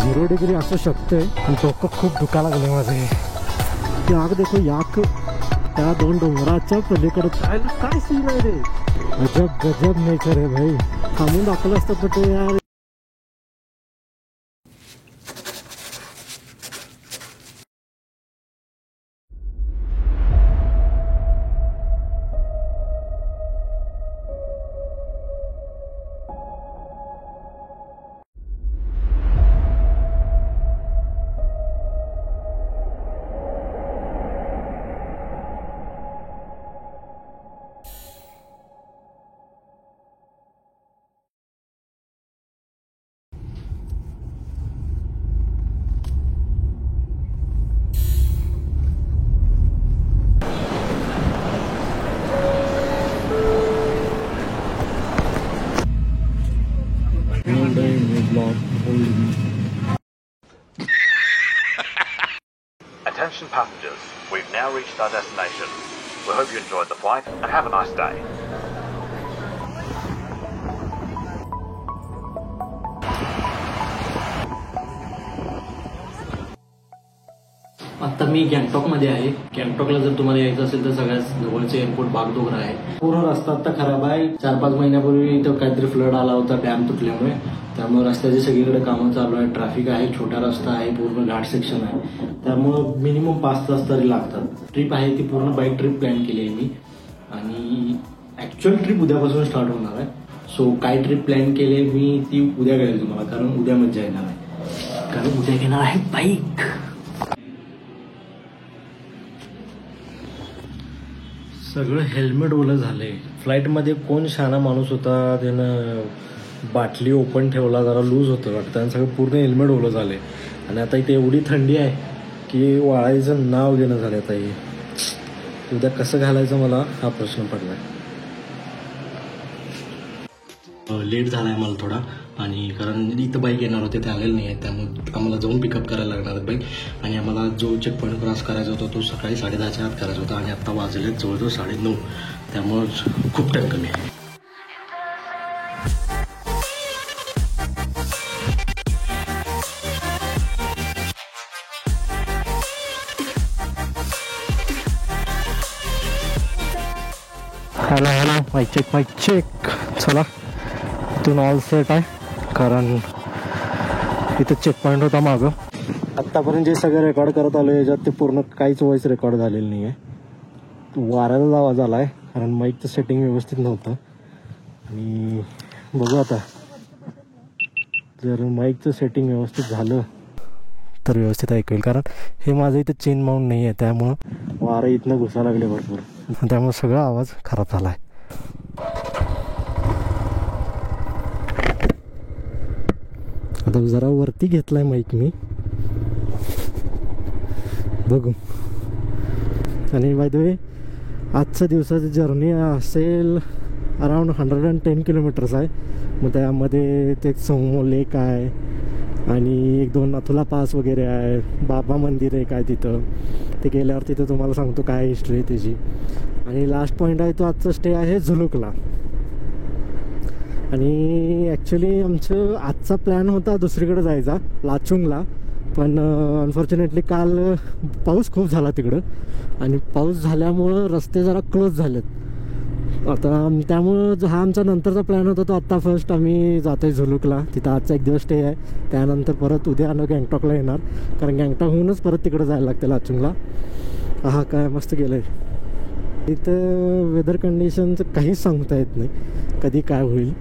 0 degree असू शकतंय. डोकं खूप दुखायला लागले माझे. ती आग देखो, याक त्या 2 डोंगराच्या पलीकडे काय सीन आहे रे. गजब गजब नेचर आहे भाई. थांबून दाखवलं असतं पण ते यार. Attention passengers, we've now reached our destination. We hope you enjoyed the flight and have a nice day. आता मी गँगटॉकमध्ये आहे. गँगटॉकला जर तुम्हाला यायचं असेल तर सगळ्यात जवळचे एअरपोर्ट बागडोगरा आहे. पूर्ण रस्ता आता खराब आहे. 4-5 महिन्यापूर्वी इथं काहीतरी फ्लड आला होता डॅम तुटल्यामुळे. त्यामुळे रस्त्याची सगळीकडे कामं चालू आहे. ट्रॅफिक आहे, छोटा रस्ता आहे, पूर्ण घाट सेक्शन आहे. त्यामुळं मिनिमम 5 तास तरी लागतात. ट्रिप आहे ती पूर्ण बाईक ट्रिप प्लॅन केली आहे मी. आणि ऍक्च्युअल ट्रिप उद्यापासून स्टार्ट होणार आहे. सो काय ट्रिप प्लॅन केली मी ती उद्या कळेल तुम्हाला, कारण उद्या मज्जा येणार आहे. कारण उद्या घेणार आहे बाईक. सगळं हेल्मेट ओलं झालंय. फ्लाईटमध्ये कोण शहाणा माणूस होता त्यानं बाटली ओपन ठेवला, जरा लूज होतं वाटतं, आणि सगळं पूर्ण हेल्मेट ओलं झालंय. आणि आता इथे एवढी थंडी आहे की वाळायचं नाव घेणं झालं. आता हे उद्या कसं घालायचं मला हा प्रश्न पडलाय. लेट झालाय मला थोडा, आणि कारण इथं बाईक येणार होते ते आलेले नाही आहेत. त्यामुळे आम्हाला जाऊन पिकअप करायला लागणार आहे बाईक. आणि आम्हाला जो चेक पॉईंट क्रॉस करायचा होता तो सकाळी 10:30च्या आत करायचा होता, आणि आत्ता वाजले जवळजवळ 9:30. त्यामुळं खूप टाईम कमी आहे. Hello mike check. चला इथून ऑल सेट आहे, कारण इथं चेक पॉईंट होता मागं. आत्तापर्यंत जे सगळं रेकॉर्ड करत आलो याच्यात ते पूर्ण काहीच वॉइस रेकॉर्ड झालेलं नाही आहे. वाऱ्याचा आवाज आला आहे, कारण माईकचं सेटिंग व्यवस्थित नव्हतं. आणि बघू आता, जर माईकचं सेटिंग व्यवस्थित झालं तर व्यवस्थित ऐकूल. कारण हे माझं इथं चेन माउंट नाही आहे, त्यामुळं वारं इथनं घुसायला लागले भरपूर. त्यामुळे सगळा आवाज खराब झाला आहे. आता जरा वरती घेतलाय माईक मी, बघू. आणि बाय द वे आजच्या दिवसाची जर्नी असेल अराउंड 110 किलोमीटर्स आहे. मग त्यामध्ये ते समो लेक आहे, आणि 1-2 नथुला पास वगैरे आहे, बाबा मंदिर आहे काय तिथं. ते गेल्यावर तिथं तुम्हाला सांगतो काय हिस्ट्री आहे त्याची. आणि लास्ट पॉईंट आहे तो आजचा स्टे आहे झुलुकला. आणि ॲक्च्युली आमचं आजचा प्लॅन होता दुसरीकडे जायचा, लाचुंगला. पण अनफॉर्च्युनेटली काल पाऊस खूप झाला तिकडं, आणि पाऊस झाल्यामुळं रस्ते जरा क्लोज झालेत. आता त्यामुळं हा आमचा नंतरचा प्लॅन होता तो आत्ता फर्स्ट आम्ही जातो आहे झुलुकला. तिथं आजचा 1 दिवस स्टे आहे. त्यानंतर परत उद्या गँगटॉकला येणार, कारण गँगटॉकहूनच परत तिकडे जायला लागते लाचुंगला. हा काय मस्त गेलं आहे. इथं वेदर कंडिशनचं काहीच सांगता येत नाही कधी काय होईल.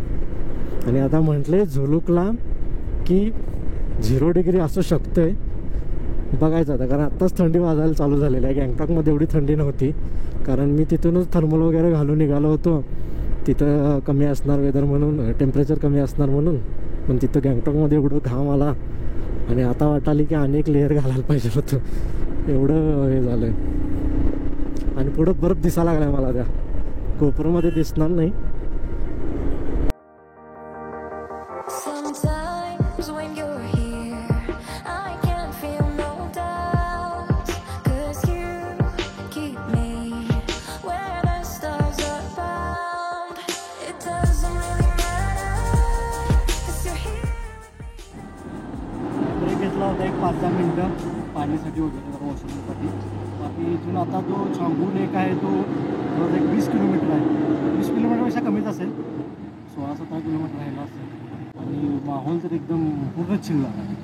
आणि आता म्हटले झुलुकला की 0 डिग्री असू शकतंय, बघायचं आता. कारण आत्ताच थंडी वाजायला चालू झालेली आहे. गँगटॉकमध्ये एवढी थंडी नव्हती, कारण मी तिथूनच थर्मल वगैरे घालून निघालो होतो. तिथं कमी असणार वेदर म्हणून, टेम्परेचर कमी असणार म्हणून. पण तिथं गँगटॉकमध्ये एवढं घाम आला, आणि आता वाटाली की अनेक लेअर घालायला पाहिजे होतं, एवढं हे झालं आहे. आणि पुढं बर्फ दिसायला लागला मला, त्या कोपरमध्ये दिसणार नाही. आता एक 5-10 मिनटं पाण्यासाठी वगैरे जरा वॉशरूमसाठी. बाकी इथून आता जो छांगू लेक आहे तो जवळ एक 20 किलोमीटर आहे. 20 किलोमीटरपेक्षा कमीच असेल, 16-17 किलोमीटर राहिला असेल. आणि माहोल तर एकदम पूर्ण चिल्ल आहे.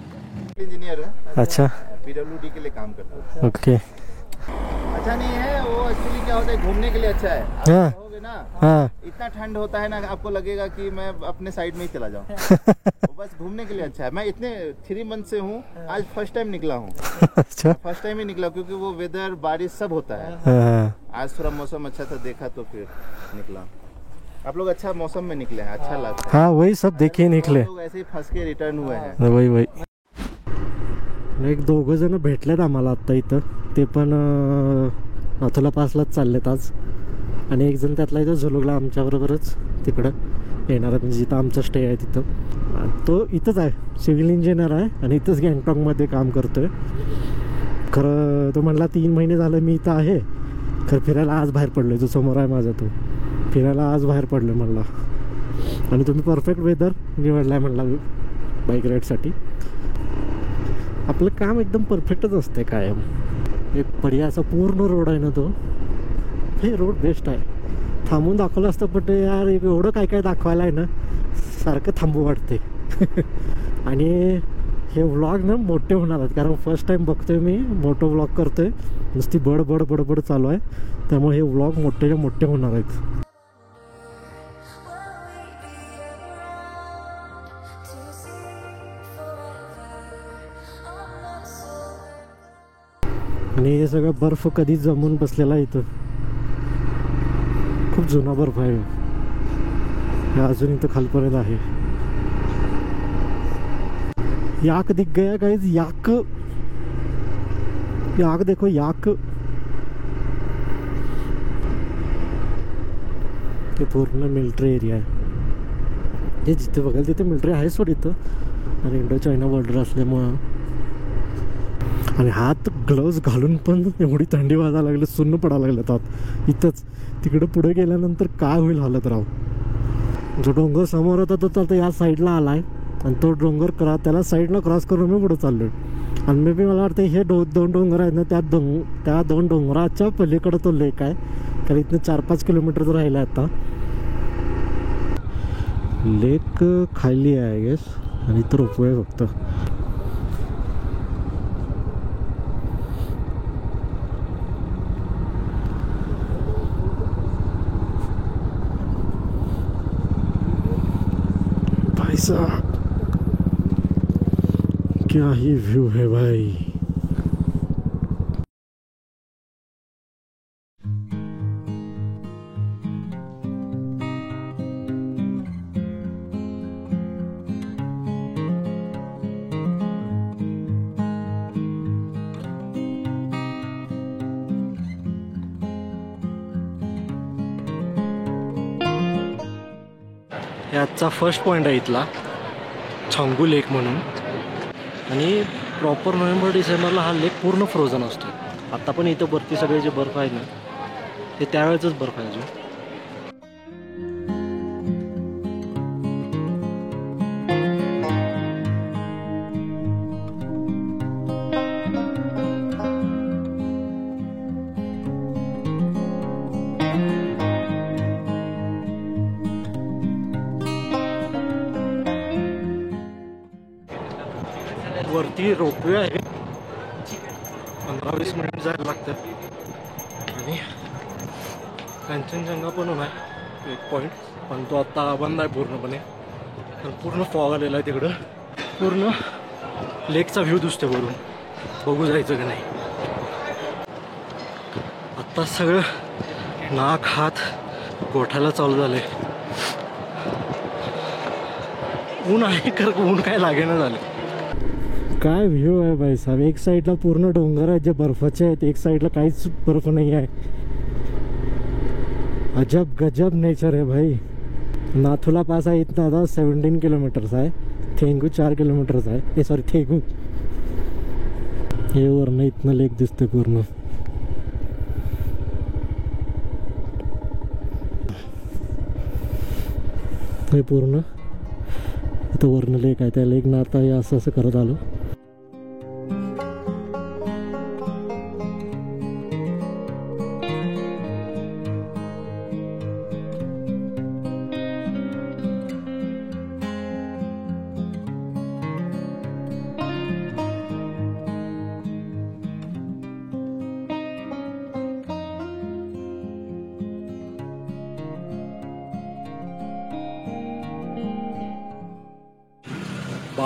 इंजीनियर है, अच्छा, PWD के लिए काम करता है. ओके. अच्छा नहीं है वो, एक्चुअली क्या होता है घूमने के लिए अच्छा है. आप हाँ. रहोगे ना, हाँ. इतना ठंड होता है ना, आपको लगेगा कि मैं अपने साइड में ही चला जाऊं. वो बस घूमने के लिए अच्छा है. मैं इतने 3 मंथ से हूँ, आज फर्स्ट टाइम निकला हूँ. अच्छा. फर्स्ट टाइम ही निकला क्योंकि वो वेदर बारिश सब होता है. हाँ. आज थोड़ा मौसम अच्छा था, देखा तो फिर निकला. आप लोग अच्छा मौसम में निकले हैं, अच्छा लगता है. हाँ, वही सब देखिए निकले. लोग ऐसे ही फंस के रिटर्न हुए हैं. वही. एक 2 जण भेटलेत आम्हाला आत्ता इथं. ते पण नाथुला पासलाच चाललेत आज. आणि एक जण त्यातला इथं झुलुगला आमच्याबरोबरच तिकडं येणार आहे, म्हणजे जिथं आमचा स्टे आहे तिथं. तो इथंच आहे, सिव्हिल इंजिनियर आहे आणि इथंच गँगटॉकमध्ये काम करतो आहे. खरं तो म्हणला 3 महिने झालं मी इथं आहे, खरं फिरायला आज बाहेर पडलो. जो समोर आहे माझा तो फिरायला आज बाहेर पडलो म्हणला. आणि तुम्ही परफेक्ट वेदर निवडला आहे म्हणला बाईक राईडसाठी. आपलं काम एकदम परफेक्टच असते कायम. एक पर्यायाचा पूर्ण रोड आहे ना तो, हे रोड बेस्ट आहे. थांबून दाखवलं असतं पण ते यार एवढं काय काय दाखवायला आहे ना, सारखं थांबू वाटते. आणि हे व्लॉग ना मोठे होणार आहेत, कारण फर्स्ट टाईम बघतोय मी, मोठं व्लॉग करतोय. नुसती बडबड चालू आहे, त्यामुळे हे व्लॉग मोठेच्या मोठे होणार आहेत. आणि हे सगळं बर्फ कधीच जमून बसलेला इथं. खूप जुना बर्फ आहे, हे अजून इथं खालपर्यंत आहे. याक दिख गया गाइस, याक देखो, याक. ते पूर्ण मिलिटरी एरिया आहे. हे जिथे बघाल तिथे मिलिटरी आहे सोड इथं, आणि इंडो चायना बॉर्डर असल्यामुळं. आणि हात ग्लोव्ज घालून पण एवढी थंडी वाजायला लागली, सुन्न पडायला लागले हात इथंच. तिकडं पुढे गेल्यानंतर काय होईल हालत राव. जो डोंगर समोर होता तो आता या साईडला आला आहे, आणि तो डोंगर त्याला साईडला क्रॉस करून मी पुढे चाललो आहे. आणि मे बी मला वाटतं हे 2 डोंगर आहेत ना, त्या 2 डोंगराच्या पलीकडं तो लेक आहे. कारण इथनं 4-5 किलोमीटर राहिला आहे आता. लेक खाली आहे आय गेस, आणि इथं रोपवे आहे फक्त. क्या ही व्यू है भाई. हे आजचा फर्स्ट पॉईंट आहे इथला, छांगू लेक म्हणून. आणि प्रॉपर नोव्हेंबर-डिसेंबरला हा लेक पूर्ण फ्रोझन असतो. आता पण इथं वरती सगळे जे बर्फ आहे ना, ते त्यावेळेचंच बर्फ आहे अजून. वरती रोपवे आहे, 15-20 मिनिट जायला लागतात. आणि कांचनजंगा पण आहे एक पॉईंट, पण तो आता बंद आहे पूर्णपणे. तर पूर्ण फॉग आलेला आहे तिकडं. पूर्ण लेकचा व्ह्यू दिसतो वरून. बघू जायचं का नाही. आत्ता सगळं नाक हात गोठ्याला चालू झालंय. ऊन आहे खरं, ऊन काय लागेना झालं. काय व्ह्यू आहे भाई साहेब. एक साईडला पूर्ण डोंगर आहेत जे बर्फाचे आहेत, एक साईडला काहीच बर्फ नाही आहे. अजब गजब नेचर आहे भाई. नाथुला पास आहे इथं आता 17 किलोमीटर्स आहे. थेंगू 4 किलोमीटर्स आहे. सॉरी थेगू. हे वरनं इथनं लेक दिसते पूर्ण. हे पूर्ण इथं वरनं लेक आहे. त्या लेकनं आता हे असं करत आलो.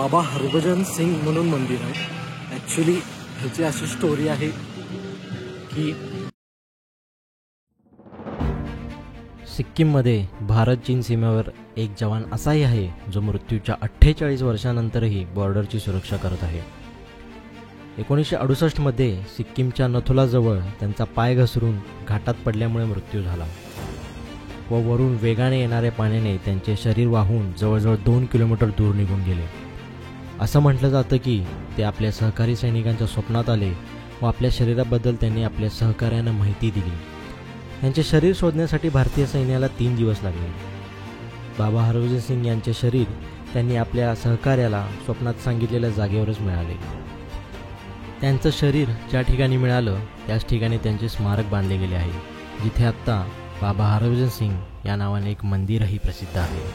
बाबा हरभजन सिंग म्हणून मंदिर आहे. ॲक्च्युली ह्याची अशी स्टोरी आहे की सिक्कीममध्ये भारत चीन सीमेवर एक जवान असाही आहे जो मृत्यूच्या 48 वर्षानंतरही बॉर्डरची सुरक्षा करत आहे. 1968 मध्ये सिक्कीमच्या नथुलाजवळ त्यांचा पाय घसरून घाटात पडल्यामुळे मृत्यू झाला व वरून वेगाने येणाऱ्या पाण्याने त्यांचे शरीर वाहून जवळजवळ 2 किलोमीटर दूर निघून गेले. असं म्हटलं जातं की ते आपल्या सहकारी सैनिकांच्या स्वप्नात आले व आपल्या शरीराबद्दल त्यांनी आपल्या सहकाऱ्यांना माहिती दिली. त्यांचे शरीर शोधण्यासाठी भारतीय सैन्याला 3 दिवस लागले. बाबा हरभजन सिंग यांचे शरीर त्यांनी आपल्या सहकार्याला स्वप्नात सांगितलेल्या जागेवरच मिळाले. त्यांचं शरीर ज्या ठिकाणी मिळालं त्याच ठिकाणी त्यांचे स्मारक बांधले गेले आहे, जिथे आत्ता बाबा हरभजन सिंग या नावाने एक मंदिरही प्रसिद्ध आहे.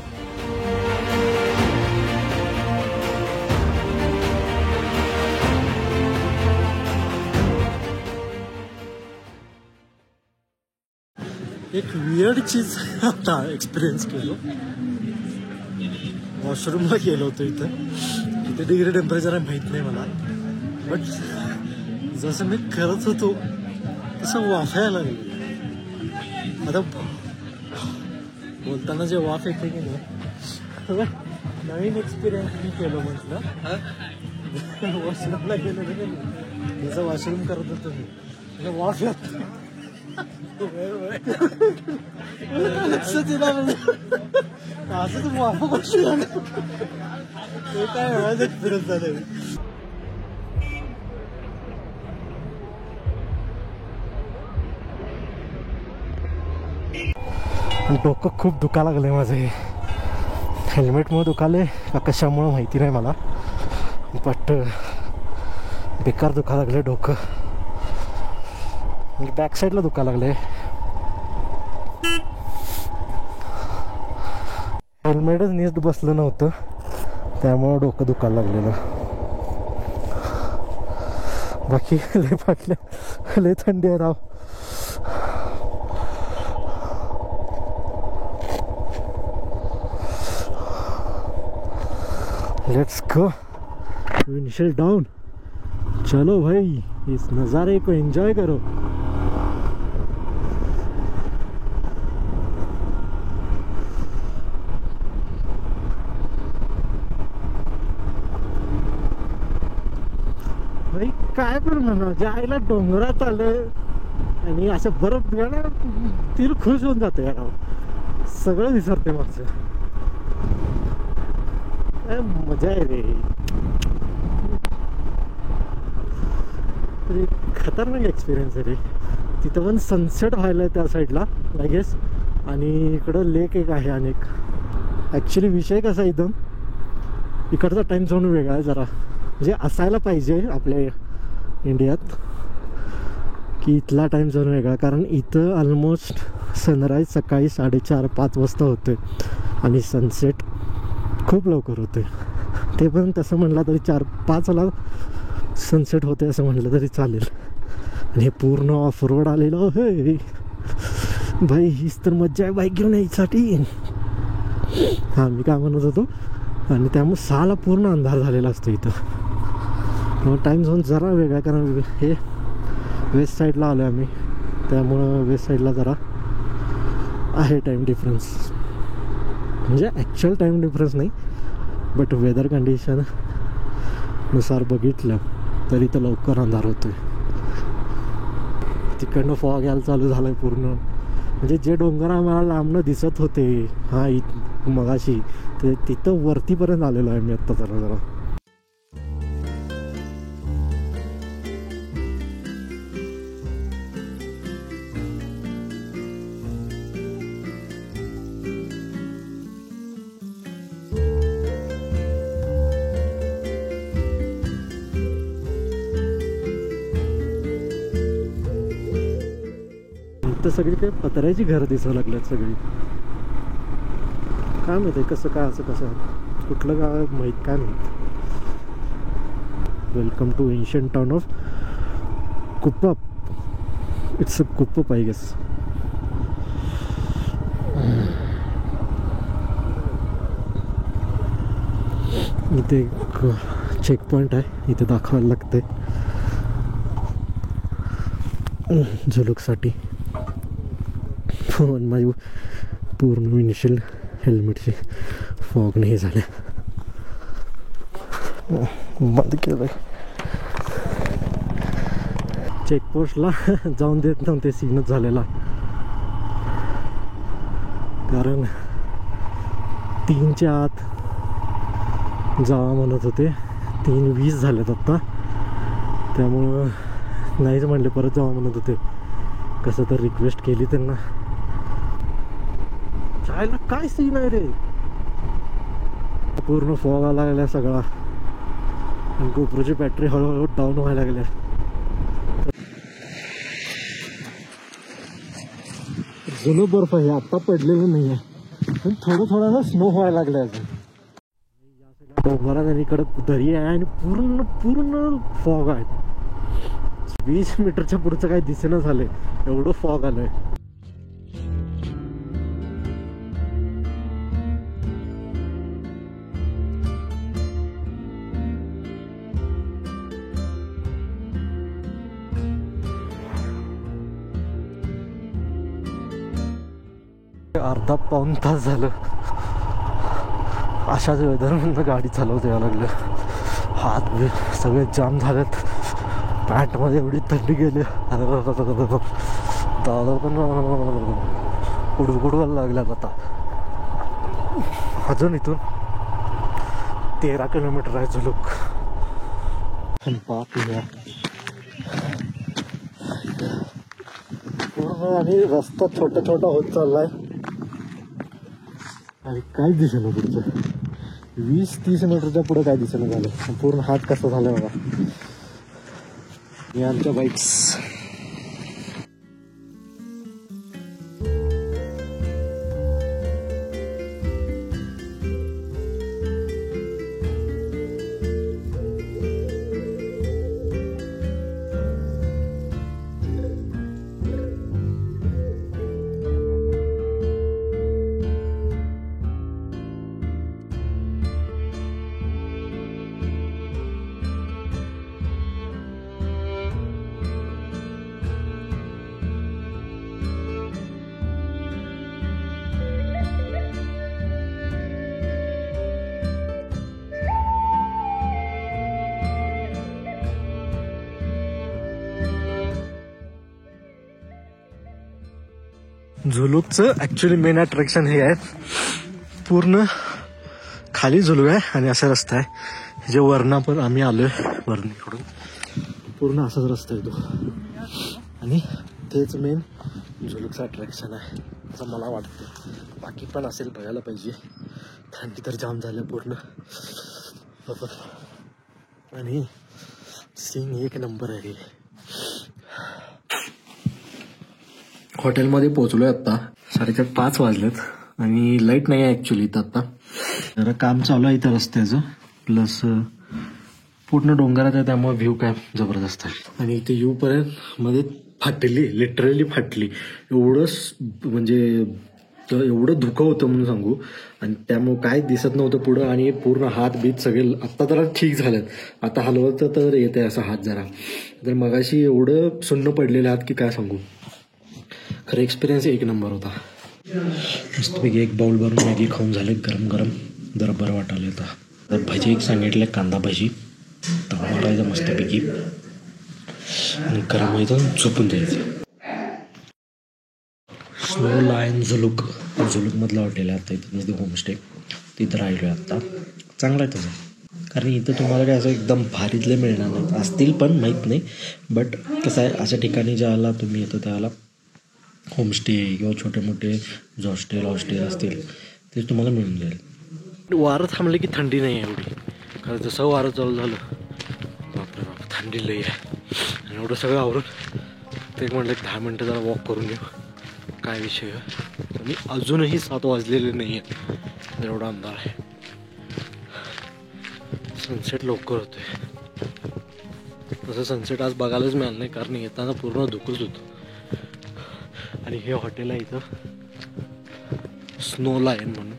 एक वियर्ड चीज आता एक्सपिरियन्स केलो. वॉशरूमला गेलो होतो इथं. किती डिग्री टेम्परेचर आहे माहीत नाही मला, बट जसं मी करत होतो तसं वाफायला लागलं. आता बोलताना जे वाफ येते की नाही, नवीन एक्सपिरियन्स मी केलो म्हटलं. वॉशरूमला गेलो नाही, जसं वॉशरूम करत होतो मी वाफ लागतो. असं तू वाफ कशी ते काय वेळाच एक्सपिरियन्स झालं. डोकं खूप दुखा लागलंय माझं. हे हेल्मेटमुळे दुखाले का कशामुळं माहिती नाही मला, बट बेकार दुखा लागले डोकं. बॅक साईडला दुखा लागले. हेल्मेटच नीट बसलं नव्हतं त्यामुळं डोकं दुखायला लागलेलं. बाकी लय फाटल्या, लय थंडी आहे राव. Let's go, windshield down. चलो भाई, इस नज़ारे को एंजॉय करो. भाई काय पण म्हणा, ज्या आईला डोंगरात आलं आणि असं बरफ गेला ती खुश होऊन जाते यार. सगळं विसरते मागचं. मजा आहे रे. खतरनाक एक्सपिरियन्स आहे रे. तिथं पण सनसेट व्हायला त्या साईडला आय गेस, आणि इकडं लेक एक आहे अनेक. ॲक्च्युली विषय कसा आहे, इथं इकडचा टाईम झोन वेगळा आहे जरा, म्हणजे असायला पाहिजे आपल्या इंडियात की इथला टाईम झोन वेगळा. कारण इथं ऑलमोस्ट सनराईज सकाळी 4:30-5 वाजता होते आणि सनसेट खूप लवकर होते. ते पण तसं म्हटलं तरी 4-5ला सनसेट होते असं म्हटलं तरी चालेल. आणि हे पूर्ण ऑफ रोड आलेलं आहे भाई. हीच तर मज्जा आहे बाईक घेऊन यायसाठी. हां, मी काय म्हणत होतो, आणि त्यामुळे 6ला पूर्ण अंधार झालेला असतो इथं. मग टाईम झोन जरा वेगळा, कारण हे वेस्ट साईडला आलो आहे आम्ही, त्यामुळं वेस्ट साईडला जरा आहे टाईम डिफरन्स. म्हणजे ॲक्च्युअल टाईम डिफरन्स नाही, बट वेदर कंडिशन नुसार बघितलं तरी तर लवकर अंधार होतो आहे. तिकडनं फॉग यायला चालू झालं आहे पूर्ण. म्हणजे जे डोंगर आम्हाला लांबनं दिसत होते हां मगाशी, ते तिथं वरतीपर्यंत आलेलो आहे मी आत्ता जरा जरा. तर सगळी काही पत्र्याची घरं दिसायला लागल्यात सगळी. काय माहिती आहे कसं काय, असं कसं कुठलं गाव माहीत काय माहीत. Welcome to ancient town of कुप्पप. इट्स अ कुप्पप आय गेस. इथे एक चेक पॉईंट आहे, इथे दाखवायला लागते झुलूकसाठी. पण माझी पूर्ण इनिशियल हेल्मेटची फॉग नाही झाल्या. बंद केलं. चेकपोस्टला जाऊन देत नव्हते, सीनच झालेला. कारण 3च्या आत जावा म्हणत होते, 3:20 झालेत आत्ता. त्यामुळं नाहीच म्हणले, परत जावा म्हणत होते. कसं तर रिक्वेस्ट केली त्यांना. जायला काय सीन आहे रे, पूर्ण फॉग आला लागला सगळा. गोप्रोची बॅटरी हळूहळू डाऊन व्हायला लागल्या. जुनं बर्फ आहे, आता पडलेलं नाही आहे, पण थोडं थोडं स्नो व्हायला लागलं अजून. डोंगरात आणि इकडं दरी आहे आणि पूर्ण पूर्ण फॉग आहे. 20 मीटरच्या पुढचं काही दिसेना झालंय, एवढं फॉग आलंय. अर्धा पाऊण तास झालं अशाच वेदरमधनं गाडी चालवता यायला लागलं. हात बी सगळे जाम झालेत, पॅन्टमध्ये एवढी थंडी गेली. दादा पण उडवायला लागल्यात. आता अजून इथून 13 किलोमीटर आहे झुलूक. पूर्ण आणि रस्ता छोटा छोटा होत चाललाय आणि काहीच दिसेना पुढचं. 20-30 मीटरच्या पुढे काय दिसेना झालं. पूर्ण हात कसा झाला बघा. हे आमच्या बाईक्स. झुलूकचं ॲक्च्युली मेन अट्रॅक्शन हे आहे, पूर्ण खाली झुलूक आहे आणि असा रस्ता आहे. जे वरना पण आम्ही आलोय वरणीकडून, पूर्ण असाच रस्ता आहे तो. आणि तेच मेन झुलूकचं अट्रॅक्शन आहे असं मला वाटतं. बाकी पण असेल, बघायला पाहिजे. थंडी तर जाम झालं पूर्ण. आणि सीन एक नंबर आहे. हॉटेलमध्ये पोहोचलोय आत्ता. 4:30 वाजलेत आणि लाईट नाही आहे ॲक्च्युली इथं आत्ता. जरा काम चालू आहे इथं रस्त्याचं, प्लस पूर्ण डोंगरात आहे त्यामुळे व्ह्यू काय जबरदस्त आहे. आणि इथे येऊपर्यंत मध्ये फाटली, लिटरली फाटली. म्हणजे एवढं धुकं होतं म्हणून सांगू. आणि त्यामुळे काय दिसत नव्हतं पुढं. आणि पूर्ण हात बीत सगळे आत्ता जरा ठीक झालेत. आता हलवतं तर येते असा हात जरा. तर मगाशी एवढं सुन्न पडलेले हात की काय सांगू. खरं एक्सपिरियन्स एक नंबर होता. मस्तपैकी एक बाउल भरून मॅगी खाऊन झाले गरम गरम, जरा बरं वाटायला येतं. तर भजी एक सांगितले, कांदा भजी तवा मारायचं मस्तपैकी आणि गरम व्हायचं, झोपून द्यायचं. स्नो लायन झुलूकमधलं हॉटेल आहे आता इथं, नसते होमस्टे. तिथं राहिलो आहे आत्ता. चांगलं आहे तसं, कारण इथं तुम्हाला काय असं एकदम भारीतले मिळणार नाहीत. असतील पण माहीत नाही. बट कसं आहे, अशा ठिकाणी ज्याला तुम्ही येतं त्याला होमस्टे किंवा छोटे मोठे हॉस्टेल असतील ते तुम्हाला मिळून जाईल. वारं थांबले की थंडी नाही आहे एवढी. कारण जसं वारं चालू झालं, बापरे बाप, थंडी लई आहे. आणि एवढं सगळं आवरून ते म्हटलं 10 मिनटं जरा वॉक करून घेऊ. काय विषय आहे. आणि अजूनही 7 वाजलेले नाही आहे, एवढा अंधार आहे. सनसेट लवकर होतोय. तसं सनसेट आज बघायलाच मिळालं नाही, कारण येताना पूर्ण धुकंच होतं. आणि हे हॉटेल आहे इथं स्नो लायन म्हणून.